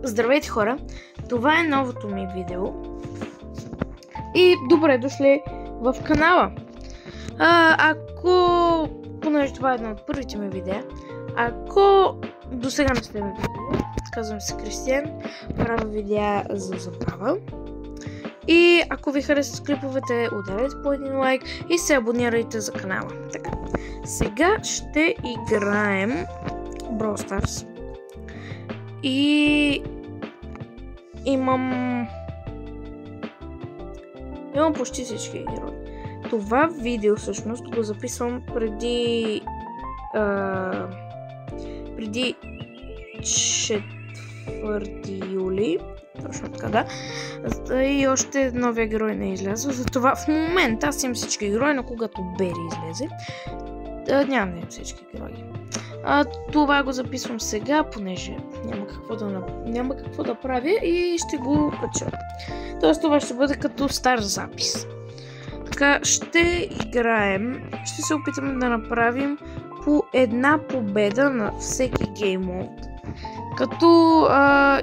Здравейте хора, това е новото ми видео и добре дошли в канала. Понеже това е едно от първите ми видеа, ако до сега не сте ме видели, казвам се Кристиан, правя видеа за забава. И ако ви харесват клиповете, ударете по един лайк и се абонирайте за канала. Така, сега ще играем Brawl Stars. И имам почти всички герои. Това видео всъщност го записвам преди 4 юли. Точно така, да. И още новия герой не е излязъл. Затова в момента аз имам всички герои, но когато Бери излезе, нямам всички герои. Това го записвам сега, понеже няма какво да правя и ще го кача. Тоест това ще бъде като стар запис. Така, ще играем, ще се опитаме да направим по една победа на всеки гейммод. Като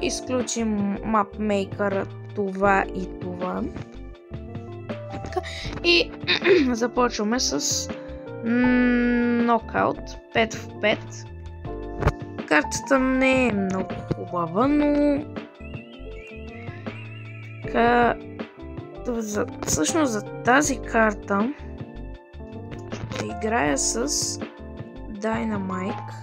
изключим мапмейкъра, това и това. Така, и започваме с нокаут 5 в 5. Картата не е много хубава, но така, всъщност за тази карта ще играя с Dynamite.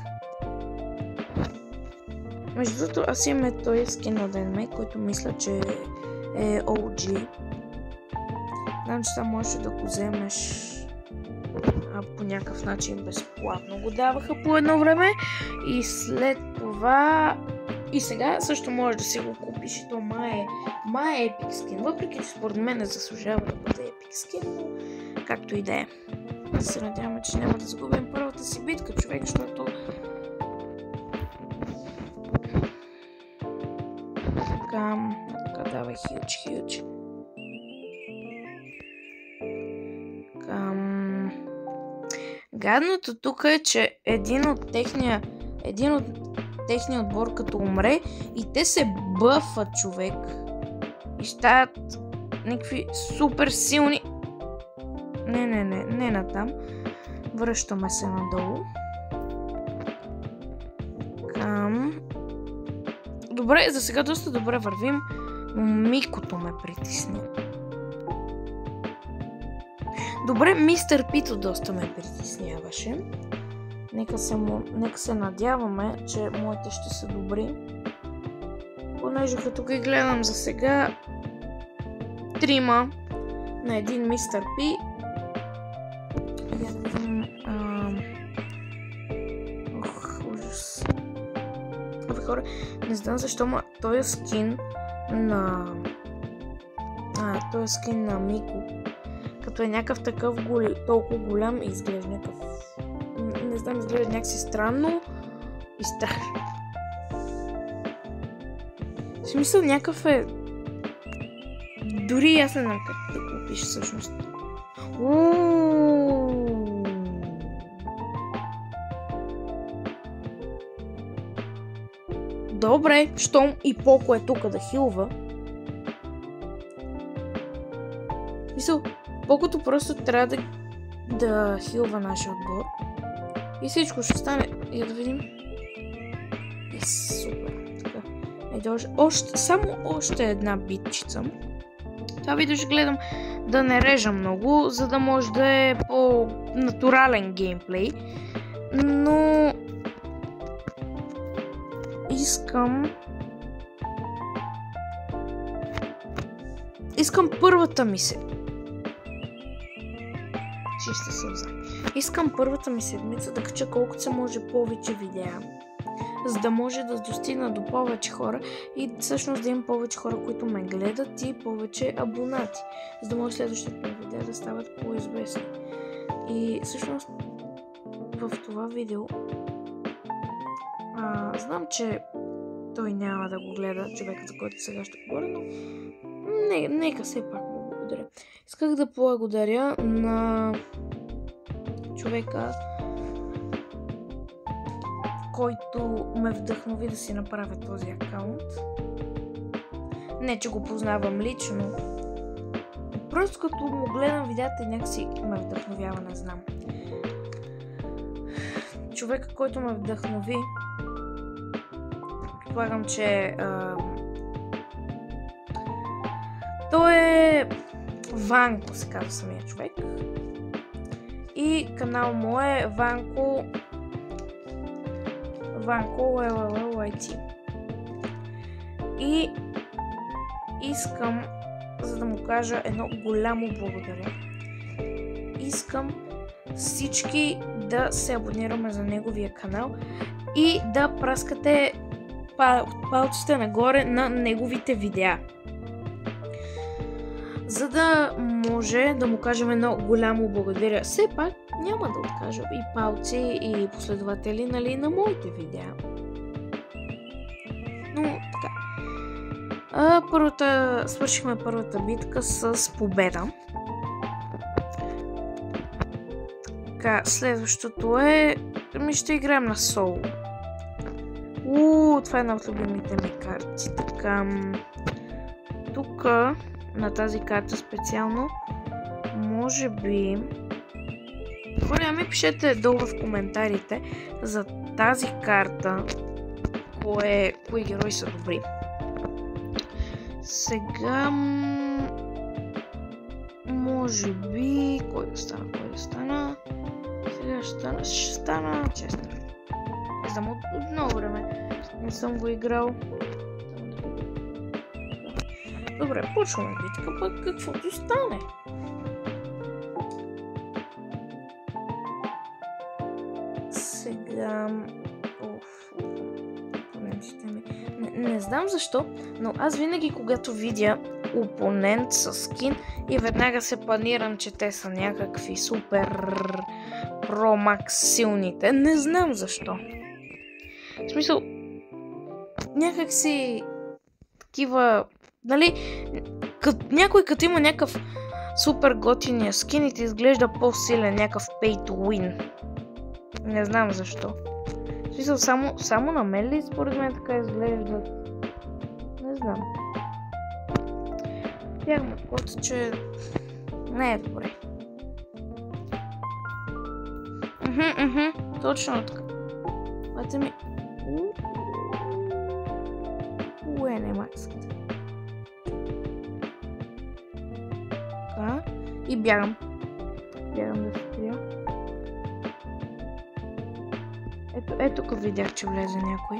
Между другото, аз имам този скин на Dynamite, който мисля, че е OG. Знам, че там можеш да го вземеш по някакъв начин безплатно го даваха по едно време. И след това и сега също можеш да си го купиш. И то май е епик скин. Въпреки че според мен не заслужава да бъде епик скин, но както и да е. Да се надяваме, че няма да загубим първата си битка, човек, защото така давай хюч. Гадното тук е, че един от техния отбор като умре и те се бъфат, човек. И стават някакви супер силни. Не натам. Връщаме се надолу. Добре, за сега доста добре вървим. Микото ме притисни. Добре, мистер Пито доста ме притесняваше. Нека се надяваме, че моите ще са добри. Понеже като ги гледам за сега, 3 на един мистер Пи. Я да видим. Ужас. Абе хора, не знам защо, този скин на Мико, като е някакъв такъв толкова голям, изглежда някакъв, не знам, изглежда някакси странно и страшно. В смисъл някакъв е, дори аз не знам как да го опиша всъщност. Добре, щом и Поко е тук да хилва. Мисъл, Покото просто трябва да хилва нашия отбор. И всичко ще стане. И да видим. Супер. Така. Само още една битчица. Това видео ще гледам да не режа много, за да може да е по-натурален геймплей. Но искам първата ми чиста сълза. Искам първата ми седмица да кача колкото се може повече видеа, за да може да достигна до повече хора и всъщност да имам повече хора, които ме гледат и повече абонати, за да може следващите видеа да стават по-известни. И всъщност в това видео знам, че той няма да го гледа, човекът, за който сега ще говоря, но нека все пак му благодаря. Исках да благодаря на човека, който ме вдъхнови да си направя този акаунт. Не, че го познавам лично. Просто като му гледам видеята и някакси ме вдъхновява, не знам. Човека, който ме вдъхнови, предполагам, че той е Ванко, се казва самия човек. И канал му е Ванко LLLYT. И искам, за да му кажа едно голямо благодаря. Искам всички да се абонираме за неговия канал и да праскате палците нагоре на неговите видеа. За да може да му кажем едно голямо благодаря. Все пак няма да откажа и палци и последователи, нали, на моите видеа. Но така. Свършихме първата битка с победа. Така, следващото е... ще играем на соло. Това е една от любимите ми карти. Така, тук на тази карта специално, може би... Хора, ми пишете долу в коментарите за тази карта, кои герои са добри. Сега... може би... Кой да стана? Сега ще стана Честър. Не знам, от много време не съм го играл. Добре, почваме битка, пък каквото стане. Сега... опонентите ми... Не знам защо, но аз винаги, когато видя опонент с скин и веднага се планирам, че те са някакви супер про-макс силните. Не знам защо. В смисъл, някакси такива... Нали, някой като има някакъв супер готиния скин и ти изглежда по-силен, някакъв pay to win. Не знам защо. В смисъл, само на мен ли според мен така изглежда? Не знам. Бягаме каквото, че не е добре. Точно така. Бате ми... не макската. Така. И бягам. Бягам да се крия. Ето тук видях, че влезе някой.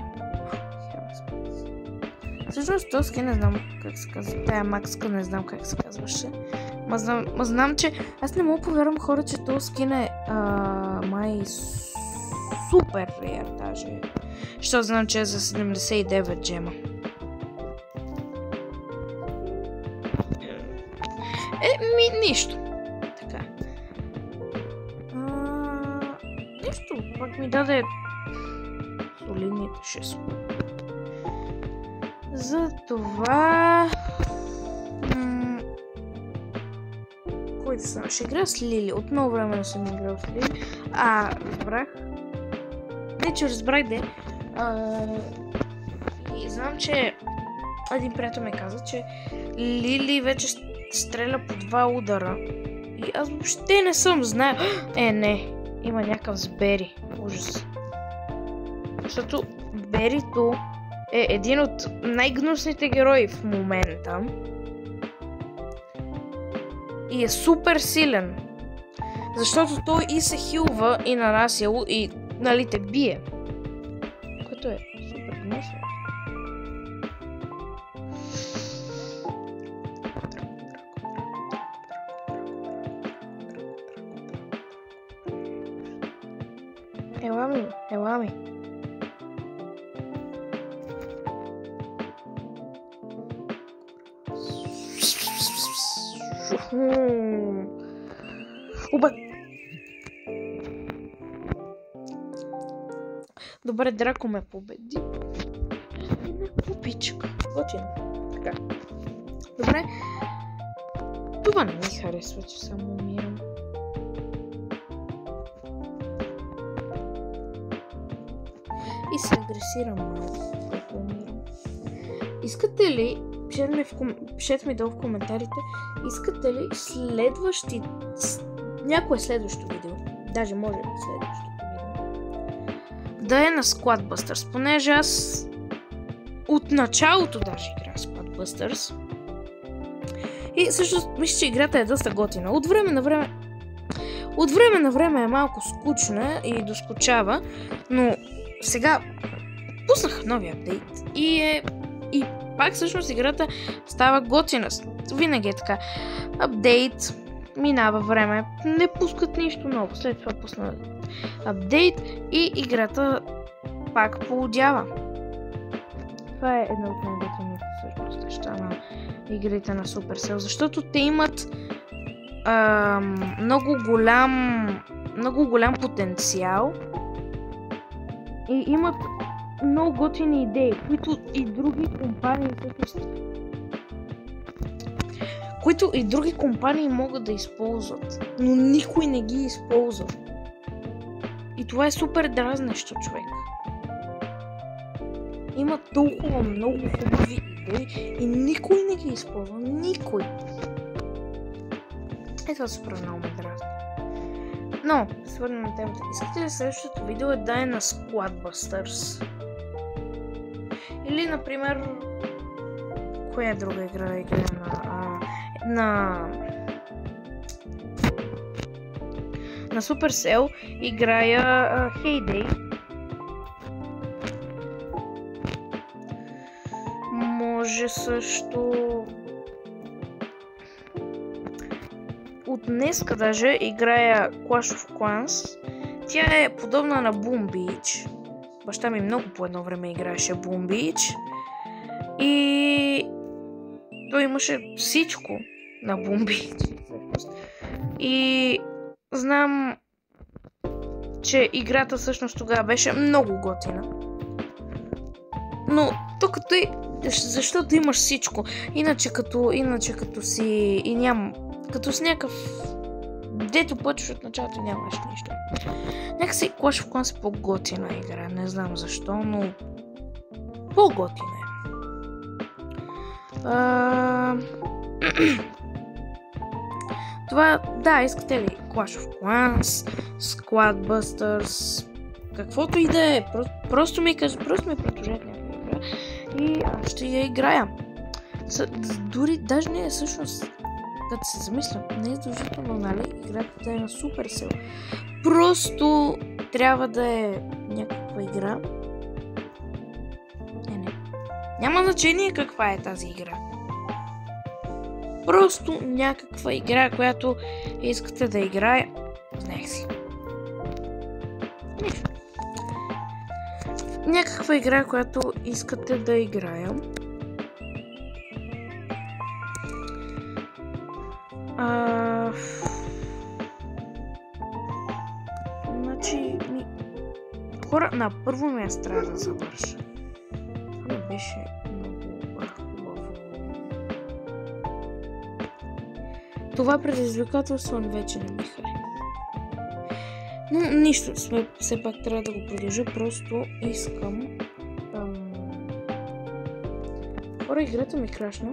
Всъщност този скин не знам как се казва. Тая макска не знам как се казваше. Ма знам, че... Аз не мога повярвам, хора, че този скин е май супер рейер даже. Защото знам, че е за 79 джема. Нищо. Така. Нищо. Пак ми даде солидните 6. За това... Кой да съм? Ще играя с Лили. От много време не съм играл с Лили. Разбрах. Не, че разбрах де. И знам, че един приятел ме каза, че Лили вече стреля по 2 удара. И аз въобще не съм знал. Не. Има някакъв с Бери. Ужас. Защото Берито е един от най-гнусните герои в момента. И е супер силен. Защото той и се хилва и нанася и нали те бие. Което е супер гнусно. Ела ми. Добре, Драко ме победи. Купичка. Готино. Така. Добре. Това не ми харесва, че само умирам. и се агресирам малко. Искате ли, пишете ми долу в коментарите, искате ли някое следващо видео, даже може би следващото видео, да е на Squadbusters, понеже аз от началото даже играя Squadbusters. И всъщност мисля, че играта е доста готина. От време на време е малко скучна и доскучава, но сега пуснах нови апдейт и пак всъщност играта става готина. Винаги е така. Апдейт, минава време, не пускат нищо ново. След това пусна апдейт и играта пак поудява. Това е една от най-готините всъщност неща на игрите на Supercell, защото те имат много голям потенциал и имат много готини идеи, които и други компании могат да използват, но никой не ги използва. И това е супер дразнещо, човек. Има толкова много хубави идеи и никой не ги използва. Никой. Това супер много ме дразни. Но, свърнем на темата. Искате ли следващото видео да е на Squadbusters? Или, например, коя друга игра да играе на Supercell играя Hay Day. Може също от днеска даже играя Clash of Clans. Тя е подобна на Boom Beach. Баща ми много по едно време играеше Boom Beach. И той имаше всичко на Boom Beach. И знам, че играта всъщност тогава беше много готина. Но тук защото имаш всичко. Иначе като си и нямам. Като с някакъв дето пътиш от началото нямаш нищо. Някакси Clash of Clans е по-готина игра. Не знам защо, но по-готина е. Това, да, искате ли Clash of Clans, Squadbusters, каквото и да е. Просто ми предложете някаква игра и аз ще я играя. Дори, даже не е всъщност, като се замисля, не е задължително, нали, играта да е на Supercell. Просто трябва да е някаква игра. Не. Няма значение каква е тази игра. Просто някаква игра, която искате да играе. Знаех си. Нищо. Някаква игра, която искате да играя. Значи, хора, на първо място трябва да завърша. Това беше много хубаво. Това предизвикателство вече не ми хареса. Но нищо, все пак трябва да го продължа, просто искам. Хора, играта ми крашна.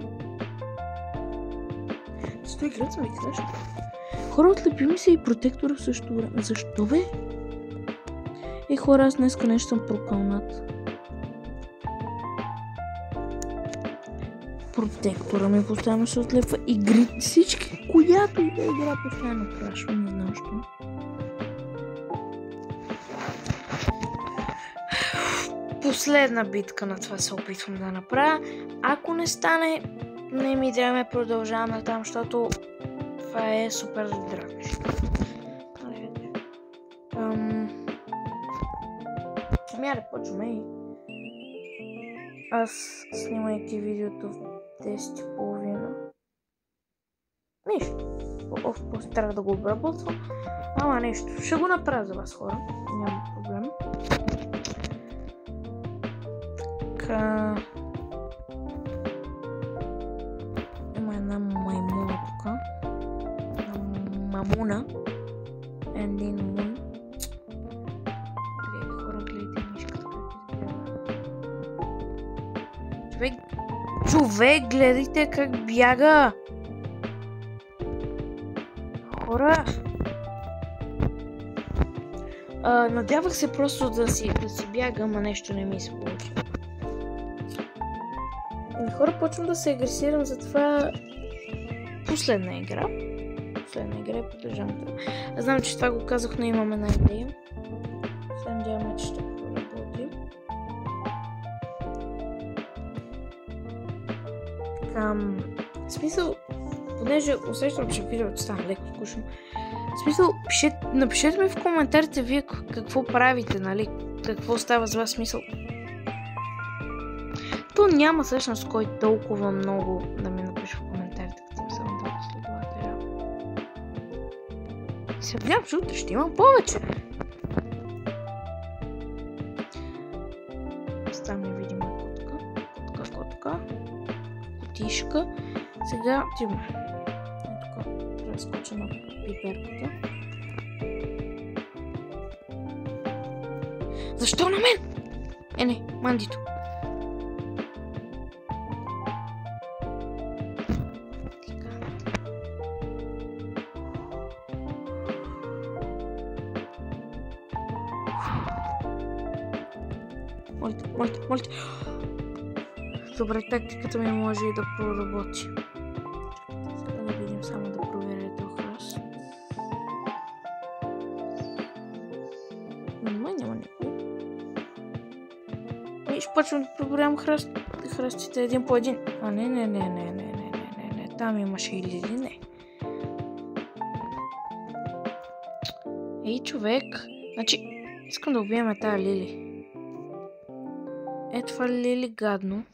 Играта ми крашна. Хора, отлепи ми се и протектора в същото време. Защо, бе? Хора, аз днеска нещо съм прокълнат. Протектора ми постоянно се отлепва. Игри, всички, която и да игра постоянно крашва, не знам що. Последна битка на това се опитвам да направя. Ако не стане, не ми трябва да продължаваме там, защото това е супер дразнещо. Ами, почваме и аз снимайки видеото в 10:30. Нищо. После трябва да го обработвам. Ама нещо. Ще го направя за вас, хора. Няма проблем. Така. Има една маймуна тук. Мамуна. Един мун. Хора, гледайте мишката. Човек, гледайте как бяга! Хора! Надявах се просто да си бягам, а нещо не ми се получи. Хора, почвам да се агресирам, затова последна игра и продължавам това. Аз знам, че това го казах, но имам една идея. Се надяваме, че ще проработи. В смисъл, понеже усещам, че видеото стана леко скучно. В смисъл, напишете ми в коментарите вие какво правите, нали? Какво става с вас, смисъл. То няма всъщност кой толкова много да ми напише в коментарите, като им само да последователя. Се надявам, че утре ще имам повече. Ставаме видим котка. Котишка. Сега отиваме. Тук трябва да скоча на пиперката. Защо на мен? Не, Мандито. Молите. Добре, тактиката ми може и да проработи. Сега да видим само да проверя този храст. Няма никой. И ще почвам да проверявам храстите един по един. А не. Там имаше и лили, не. Ей, човек. Значи, искам да убием тази лили. Това лили гадно.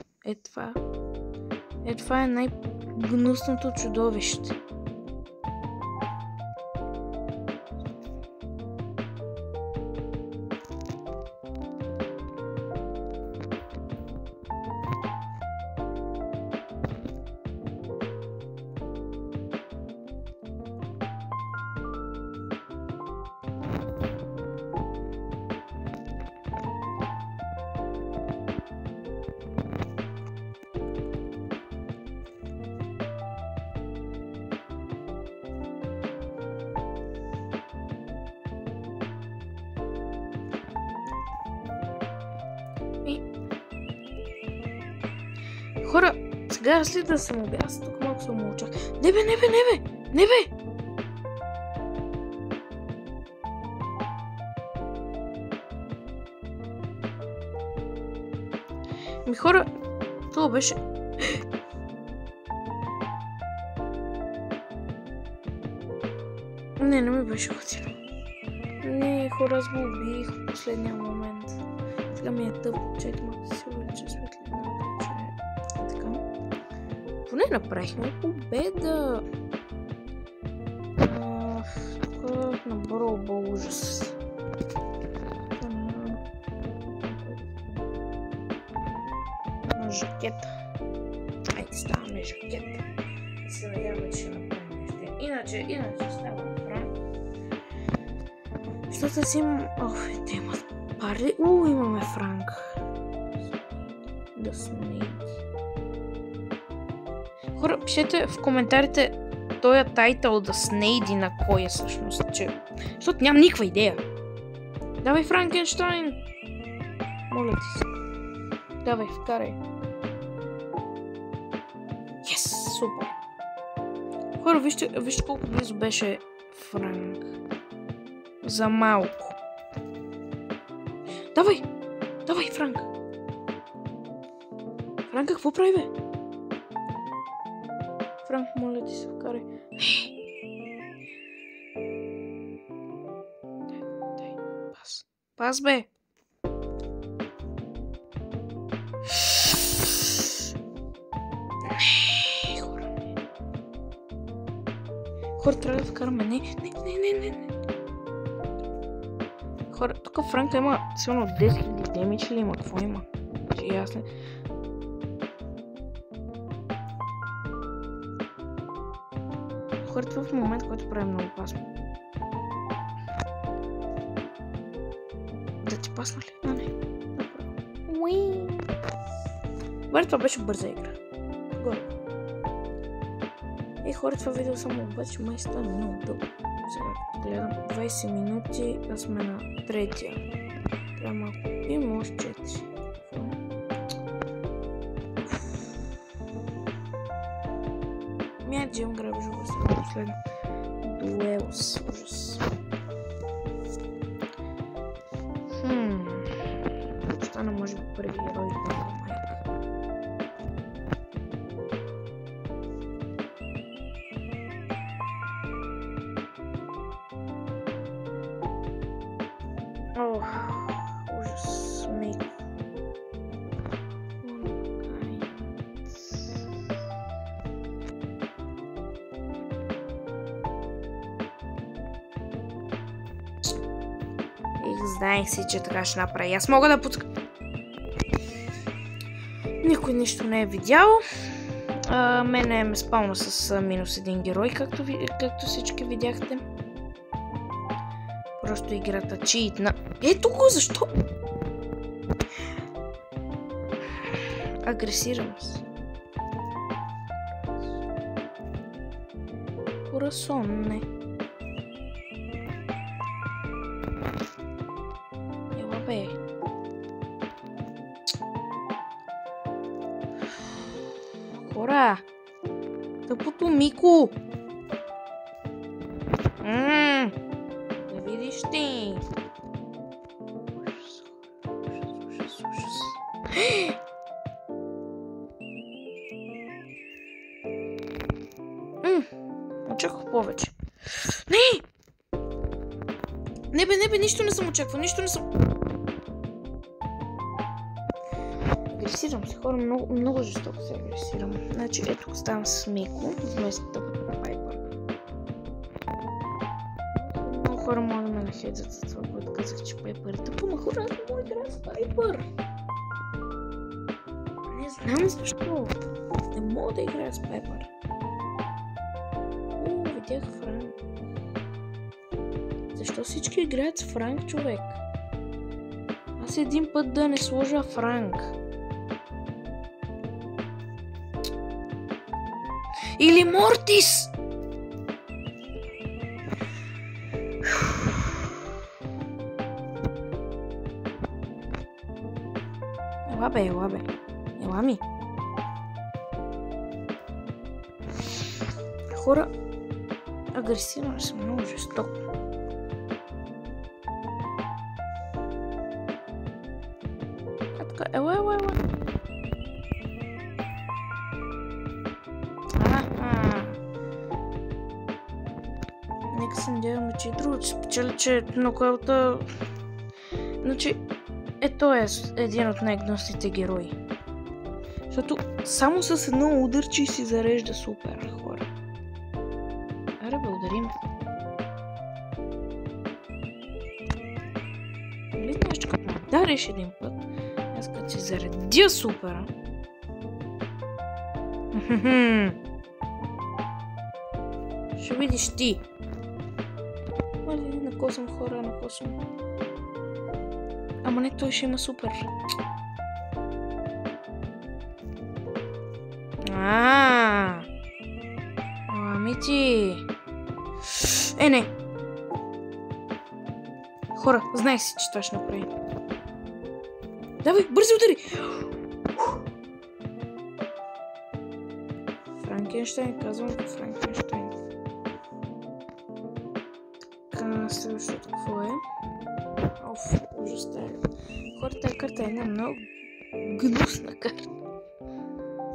Това е най-гнусното чудовище. Хора, сега аз ли да съм убя? Аз тук малко съм мълчах. Не бе! Хора, това беше... Не ми беше хотело. Не, хора, аз го убих в последния момент. Сега ми е тъпо, чекай малко да се увелича светлина. Поне направихме победа. Тук на Броба ужас. На жакета. Айде ставаме жакета. Се надяваме, че ще направим нещо. Иначе ставам Франк. Защото си имам... те имат пари. Имаме Франк. Да Снейди. Хора, пишете в коментарите този тайтъл да Снейди на кой е всъщност, защото нямам никаква идея. Давай, Франкенщайн! Моля ти се. Давай, вкарай. Yes, супер. Хора, вижте колко близо беше Франк. За малко. Давай, Франк. Франк, какво прави, бе? Франк, моля ти се, вкарай. Дай, пас, бе. Хора, трябва да вкараме. Не. Хора, тук Франка има силно 10 000 демидж ли има? Какво има? Че аз не... Хора, това в момент, който прави много опасно. Да ти пасна ли? Не. Уи! Добре, това беше бърза игра. горе. Хора, това видео само обаче май стана много дълго. Сега гледам 20 минути, а сме на третия. Трябва малко пием, още 4. Джим грабежа в последно. Дуелс. Ужас. Стана може би първи герой на майка. Ох, ужас. Мейк. Знаех си, че така ще направя. Аз мога да пуска. Никой нищо не е видял. Мене ме спална с минус един герой, както всички видяхте. Просто играта читна. Ето го, защо? Агресирам се. Корасон, не. Бе. Хора! Тъпото Мико! Не видиш ти! Ужас, ужас, ужас. Очаквах повече. Не! Не бе, нищо не съм очаквал, нищо не съм... Агресирам се, хора, много жестоко се агресирам. Значи, ето го ставам с Мико, вместо тъпата Пайпър. Много хора могат да ме нахейдят за това, което казах, че Пайпър е тъпо, но хора, аз не мога да играя с Пайпър. Не знам защо. Не мога да играя с Пайпър. Видях Франк. Защо всички играят с Франк, човек? Аз един път да не сложа Франк. Или Мортис! Ела бе. Ела ми. Хора, агресирам съм много жестоко. Ела. Нека се надяваме, че и другото ще спечели, че нокаута... Значи, той е един от най-гносните герои. Защото само с едно ударче си зарежда супер, хора. Аре бе, ударим. Нали знаеш, че като ме удариш един път, аз като си заредя супера. Ще видиш ти. Мали, накосам хора, накосам. Ама не, той ще има супер. Ами ти. Не. Хора, знаех си, че това ще направи. Давай, бързи удари! Франкенщайн, казвам Франкенщайн. Така, следващото какво е? Ужас, хора, тази карта е една много гнусна карта.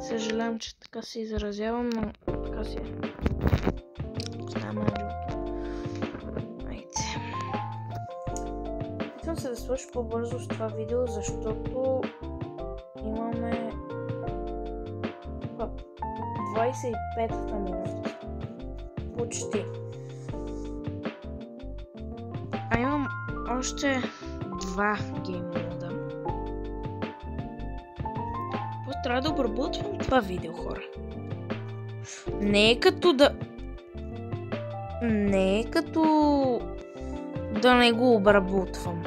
Съжалявам, че така се изразявам, но така си е. Оставаме на другото. Айде. Питам се да свърши по-бързо с това видео, защото имаме 25-та минута. Почти. А имам още 2 гейм мода. Просто трябва да обработвам това видео, хора. Не е като да не го обработвам.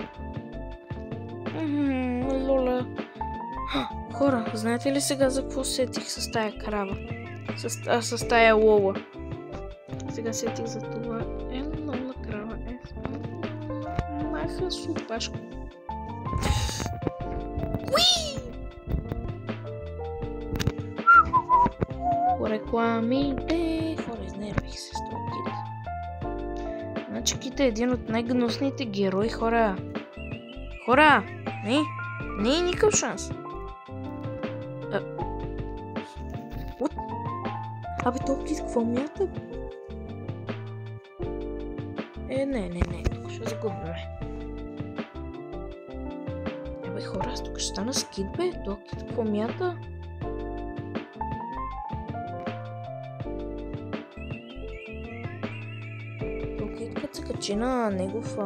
Лола. Хора, знаете ли сега за какво сетих с тая крава? С тая лола. Сега сетих за това. Лола крава. Маха супашка. Рекламите. Хора, изнервих се с това Кит. Значи Кит е един от най-гнусните герои, хора. Хора! Не е никакъв шанс. Абе, то Кит какво мята? Не. Тук ще загубваме. Абе, хора, аз тук ще стана с Кит, бе. То Кит какво мята? Като се качи на негов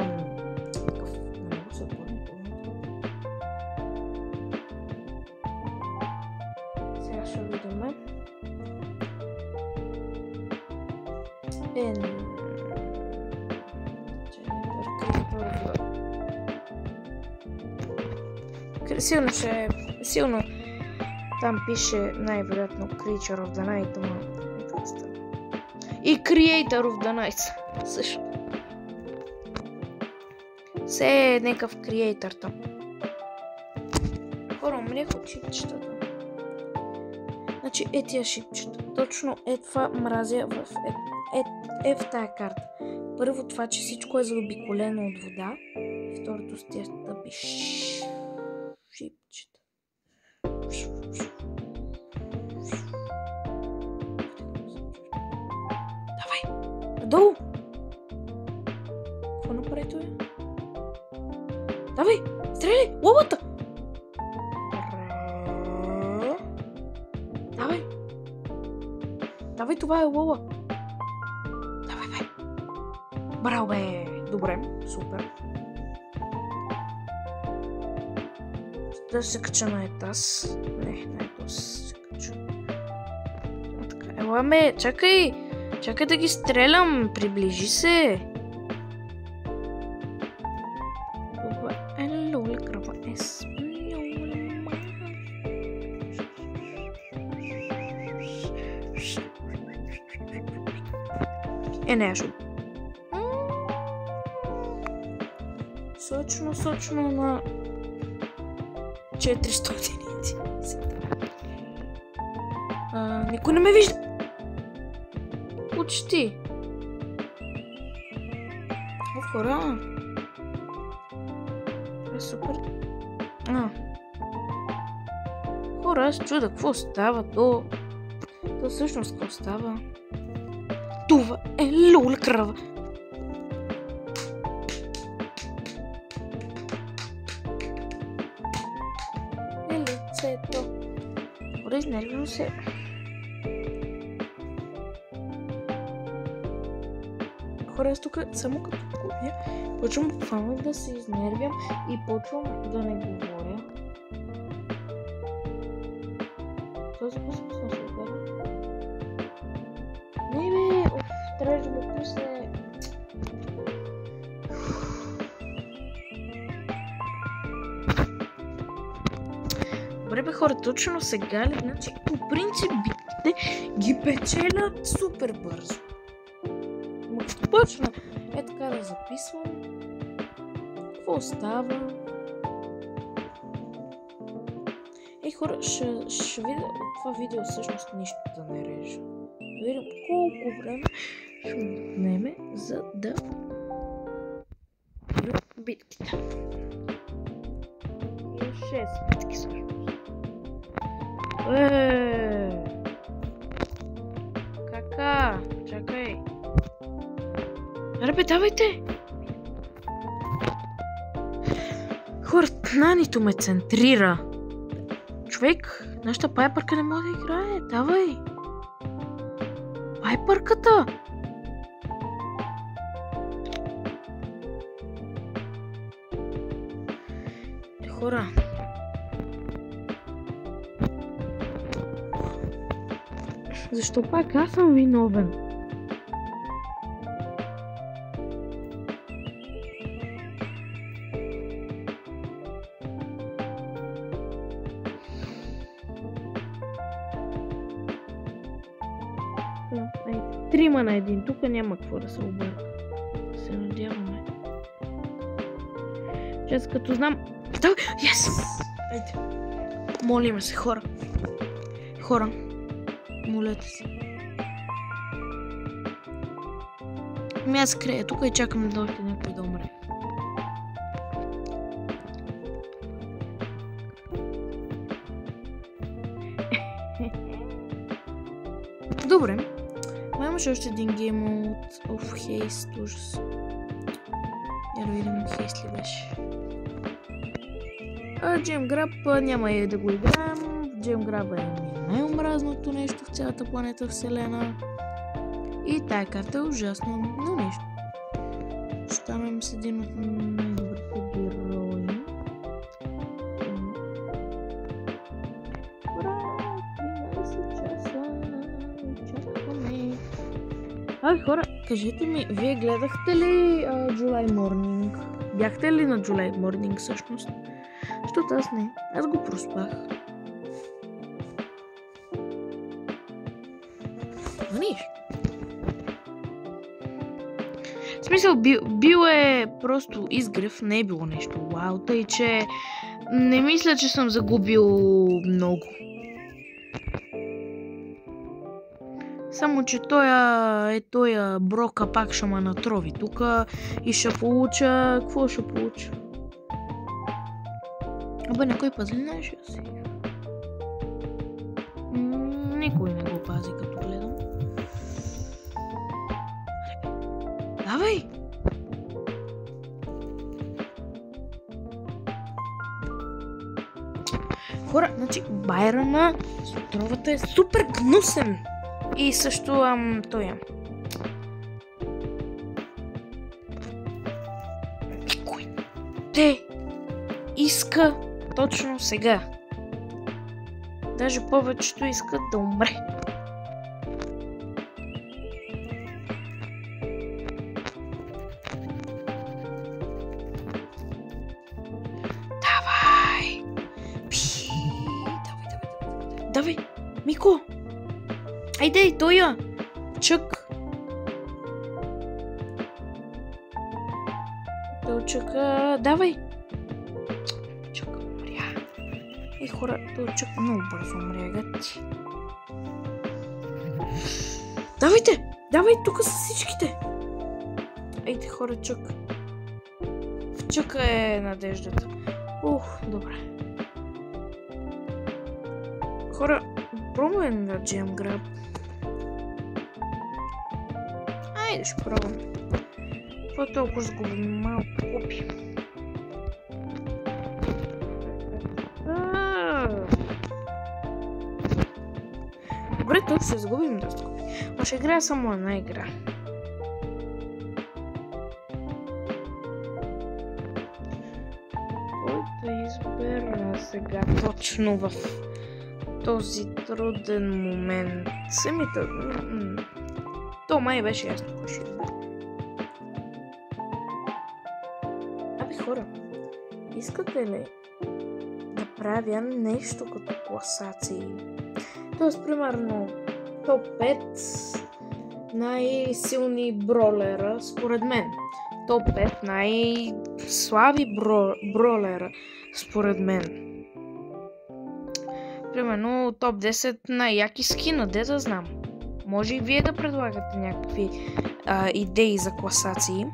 сега ще видим. Силно там пише най-вероятно Creature of the Night, ама и Creator of the Night също. Все е някакъв креатор там. Хора, умрях от шипчетата. Значи тия шипчета. Точно това мразя в тая карта. Първо това, че всичко е заобиколено от вода. Второто с тия тъпи шипчета. Давай! Надолу! Какво направи това? Давай! Стреляй! Лобата! Давай! Давай, това е лола! Давай, бе! Браво, бе! Добре, супер. Да се кача на етас. Не етас се кача. Така, ела ме! Чакай! Чакай да ги стрелям! Приближи се! Не, шо. Сочно на 400. Никой не ме вижда. Почти. Хора. Това е супер. Хора, аз чуда какво става. То всъщност какво става? Това е лола крава. Лицето. Хора, изнервям се. Хора, аз тук само като купя, почвам буквално да се изнервям и почвам да не говоря. Този път съм се гледал. Не бе, трябва да го пусне. Добре бе хора, точно сега ли? Значи, по принцип битките ги печелят супер бързо. Почна така да записвам. Какво става? Хора, ще видя от това видео всъщност нищо да не режа. Да видим колко време ще ми отнеме, за да битките. И 6 битки всъщност. Кака? Чакай. Ребе, давайте! Хора, нанито ме центрира. Човек, нашата пайпърка не може да играе. Давай! Пайпърката! Хора. Защо пак аз съм виновен? трима на един. Тук няма какво да се обърка. Се надяваме. Чест като знам... Да, yes! Айде. Молиме се, хора. Хора. Молете се. Аз крея тук и чакам да дойде някой да умре. Добре. Имаше още един гейм от Haste, ужас. Я да видим Haste ли беше. Gem Grab няма и да го играем. Gem Grab е най-омразното нещо в цялата планета Вселена. И тая карта е ужасно, но нещо. Ставам с един от най-добрите герои. Ура! 13 часа. Чакаме. Хора, кажете ми, вие гледахте ли July Morning? Бяхте ли на July Morning всъщност? Защото аз не. Аз го проспах. Но нищо. В смисъл, бил е просто изгрев, не е било нещо вау, тъй че не мисля, че съм загубил много. Само, че тоя брока пак ще ме натрови тук и ще получа... Какво ще получа? Абе, някой пази ли нашия си? Никой не го пази, като гледам. Давай! Хора, значи Байрана с отровата е супер гнусен. И също той е. Никой те иска точно сега. Даже повечето искат да умре. Давай! Давай! Мико! Айде, тоя! Чък! Тълчъка, давай! Чък, умря. Хора, тълчък много бързо умря, гати. Давайте! Давай тук са всичките! Айде, хора, чък. В чъка е надеждата. Добре. Хора, пробваме на Gem Grab. Айде, ще пробваме. Това толкова сгубим малко купи. Добре, тук ще загубим доста купи. Но ще играя само една игра. Кой да избера сега точно в този труден момент? Самите... То май беше ясно кой ще избера. Абе, хора, искате ли да правя нещо като класации? Тоест, примерно, топ 5 най-силни бролера, според мен. Топ 5 най-слаби бролера, според мен. Примерно, топ 10 най-яки скина, де да знам. Може и вие да предлагате някакви идеи за класации.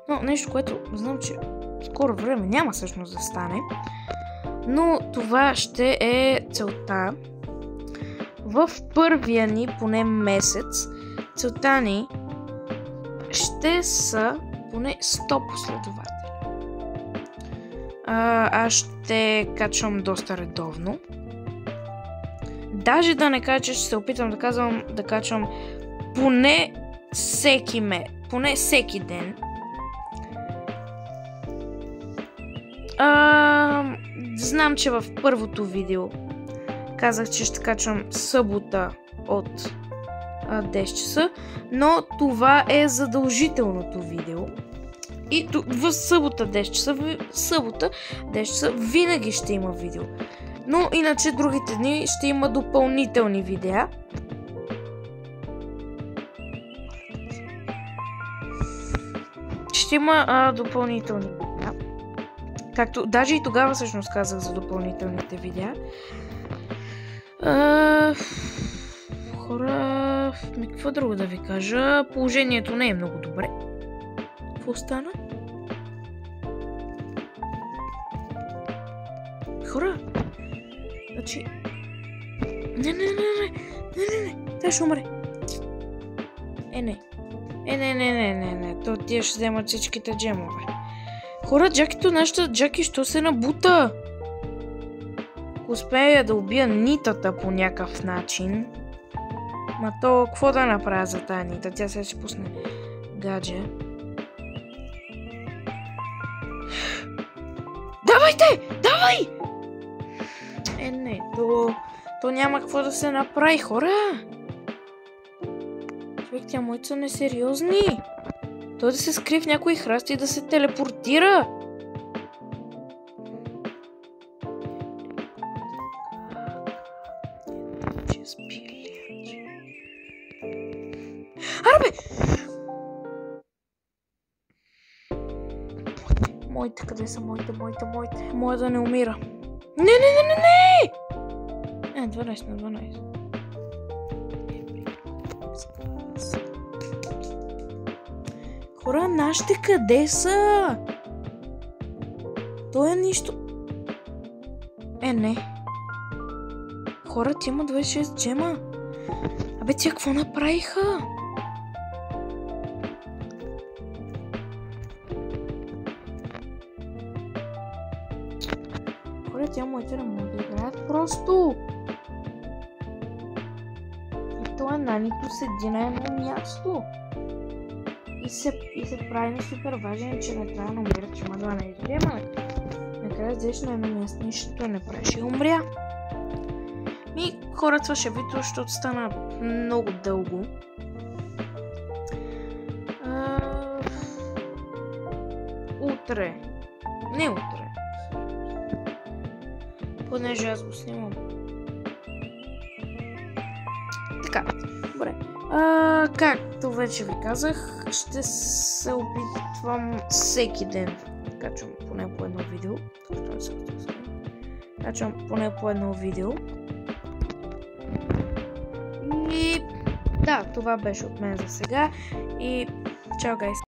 Но нещо, което знам, че скоро време няма всъщност да стане. Но това ще е целта. В първия ни поне месец целта ни ще са поне 100 последователи. Аз ще качвам доста редовно. Даже да не кажа, че ще се опитам да качвам поне всеки ден. Знам, че в първото видео казах, че ще качвам събота от 10 часа, но това е задължителното видео. И в събота 10 часа, винаги ще има видео. Но иначе другите дни ще има допълнителни видеа. Ще има допълнителни видеа. Както даже и тогава всъщност казах за допълнителните видеа. Хора, какво друго да ви кажа? Положението не е много добре. Какво стана? Хора, значи... Не. Тя ще умре. Не. То тия ще вземат всичките джемове. Хора, нашата Джаки, що се набута? Ако успея да убия Нитата по някакъв начин... Ма то, какво да направя за тая Нита? Тя сега ще пусне гадже. Давай! Не, то няма какво да се направи, хора. Човек, тя моите са несериозни. Той да се скрие в някой храст и да се телепортира. Арбе! Моите, къде са моите? Моя да не умира. Не! 12 на 12. Хора, нашите къде са? То е нищо. Не. Хора, ти има 26 джема. Абе, тя какво направиха? Хора, тя моите не могат да играят просто. И това нанито седи на едно място. И се прави на супер важен, че не трябва да умира, че има 12 джема. Накрая взеш на едно място, нищо не правиш и умря. Хора, това ще видео, защото стана много дълго. Утре. Не утре. Понеже аз го снимам. Така, добре. Както вече ви казах, ще се опитвам всеки ден. Качвам поне по едно видео. И да, това беше от мен за сега. И чао, гайс!